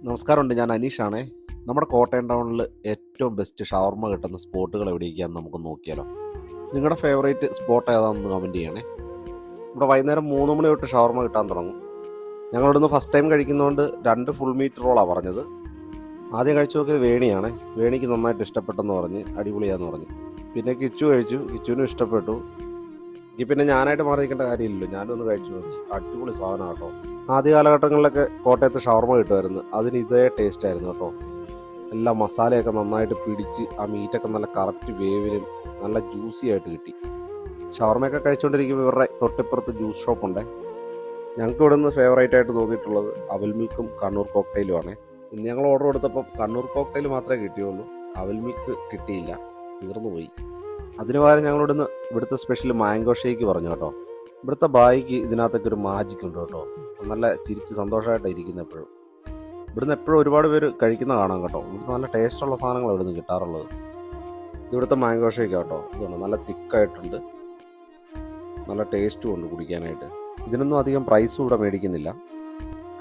നമസ്കാരമുണ്ട്, ഞാൻ അനീഷാണേ. നമ്മുടെ കോട്ടയം ടൗണിൽ ഏറ്റവും ബെസ്റ്റ് ഷവർമ്മ കിട്ടുന്ന സ്പോട്ടുകൾ എവിടെയൊക്കെയാണെന്ന് നമുക്ക് നോക്കിയാലോ. നിങ്ങളുടെ ഫേവറേറ്റ് സ്പോട്ട് ഏതാണെന്ന് കമൻറ്റ് ചെയ്യണേ. ഇവിടെ വൈകുന്നേരം 3 മണി തൊട്ട് ഷവർമ്മ കിട്ടാൻ തുടങ്ങും. ഞങ്ങളിവിടുന്ന് ഫസ്റ്റ് ടൈം കഴിക്കുന്നതുകൊണ്ട് 2 ഫുൾ മീറ്റ് റോളാണ് പറഞ്ഞത്. ആദ്യം കഴിച്ചു നോക്കിയത് വേണിയാണ്. വേണിക്ക് നന്നായിട്ട് ഇഷ്ടപ്പെട്ടെന്ന് പറഞ്ഞ് അടിപൊളിയാന്ന് പറഞ്ഞു. പിന്നെ കിച്ചു കഴിച്ചു, കിച്ചുവിനും ഇഷ്ടപ്പെട്ടു. ഈ പിന്നെ ഞാനായിട്ട് മാറിയിരിക്കേണ്ട കാര്യമില്ലല്ലോ, ഞാനൊന്ന് കഴിച്ചു നോക്കി. അടിപൊളി സാധനം കേട്ടോ. ആദ്യ കാലഘട്ടങ്ങളിലൊക്കെ കോട്ടയത്ത് ഷവർമ്മ കിട്ടുമായിരുന്നു, അതിന് ഇതേ ടേസ്റ്റ് ആയിരുന്നു കേട്ടോ. എല്ലാ മസാലയൊക്കെ നന്നായിട്ട് പിടിച്ച് ആ മീറ്റൊക്കെ നല്ല കറക്റ്റ് വേവിലും നല്ല ജ്യൂസി ആയിട്ട് കിട്ടി. ഷവർമ്മയൊക്കെ കഴിച്ചുകൊണ്ടിരിക്കുമ്പോൾ ഇവരുടെ തൊട്ടിപ്പുറത്ത് ജ്യൂസ് ഷോപ്പുണ്ടേ. ഞങ്ങൾക്ക് ഇവിടെ നിന്ന് ഫേവറേറ്റ് ആയിട്ട് തോന്നിയിട്ടുള്ളത് അവൽ മിൽക്കും കണ്ണൂർ കോക്ടെയിലുമാണ്. ഇന്ന് ഞങ്ങൾ ഓർഡർ കൊടുത്തപ്പോൾ കണ്ണൂർ കോക്ടെയിൽ മാത്രമേ കിട്ടിയുള്ളൂ, അവൽ മിൽക്ക് കിട്ടിയില്ല, തീർന്നു പോയി. അതിന് പകരം ഞങ്ങളിവിടുന്ന് ഇവിടുത്തെ സ്പെഷ്യൽ മാംഗോ ഷേക്ക് പറഞ്ഞു കേട്ടോ. ഇവിടുത്തെ ബായിക്ക് ഇതിനകത്തൊക്കെ ഒരു മാജിക് ഉണ്ട് കേട്ടോ. നല്ല ചിരിച്ച് സന്തോഷമായിട്ടാണ് ഇരിക്കുന്നത് എപ്പോഴും. ഇവിടുന്ന് എപ്പോഴും ഒരുപാട് പേര് കഴിക്കുന്ന കാണാം കേട്ടോ. ഇവിടുത്തെ നല്ല ടേസ്റ്റുള്ള സാധനങ്ങളാണ് ഇവിടുന്ന് കിട്ടാറുള്ളത്. ഇവിടുത്തെ മാംഗോ ഷേക്ക് കേട്ടോ, ഇതുണ്ട്, നല്ല തിക്കായിട്ടുണ്ട്, നല്ല ടേസ്റ്റും ഉണ്ട് കുടിക്കാനായിട്ട്. ഇതിനൊന്നും അധികം പ്രൈസും ഇവിടെ മേടിക്കുന്നില്ല.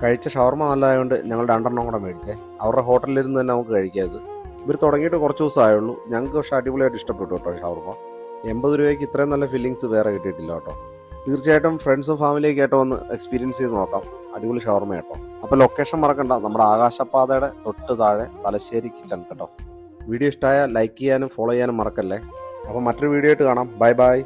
കഴിച്ച ഷവർമ്മ നല്ലതായതുകൊണ്ട് ഞങ്ങൾ 2 കൂടെ മേടിച്ചേ. അവരുടെ ഹോട്ടലിലിരുന്ന് തന്നെ നമുക്ക് കഴിക്കാത്. ഇവർ തുടങ്ങിയിട്ട് കുറച്ച് ദിവസമായുള്ളൂ. ഞങ്ങൾക്ക് പക്ഷേ അടിപൊളിയായിട്ട് ഇഷ്ടപ്പെട്ടു കേട്ടോ ഷവർമ്മ. 80 രൂപയ്ക്ക് ഇത്രയും നല്ല ഫില്ലിങ്സ് വേറെ കിട്ടിയിട്ടില്ല കേട്ടോ. തീർച്ചയായിട്ടും ഫ്രണ്ട്സും ഫാമിലിയൊക്കെ ആയിട്ട് വന്ന് എക്സ്പീരിയൻസ് ചെയ്ത് നോക്കാം. അടിപൊളി ഷവർമ്മ കേട്ടോ. അപ്പോൾ ലൊക്കേഷൻ മറക്കണ്ട, നമ്മുടെ ആകാശപാതയുടെ തൊട്ട് താഴെ തലശ്ശേരി കിച്ചൺ കേട്ടോ. വീഡിയോ ഇഷ്ടമായാൽ ലൈക്ക് ചെയ്യാനും ഫോളോ ചെയ്യാനും മറക്കല്ലേ. അപ്പോൾ മറ്റൊരു വീഡിയോ ആയിട്ട് കാണാം. Bye bye.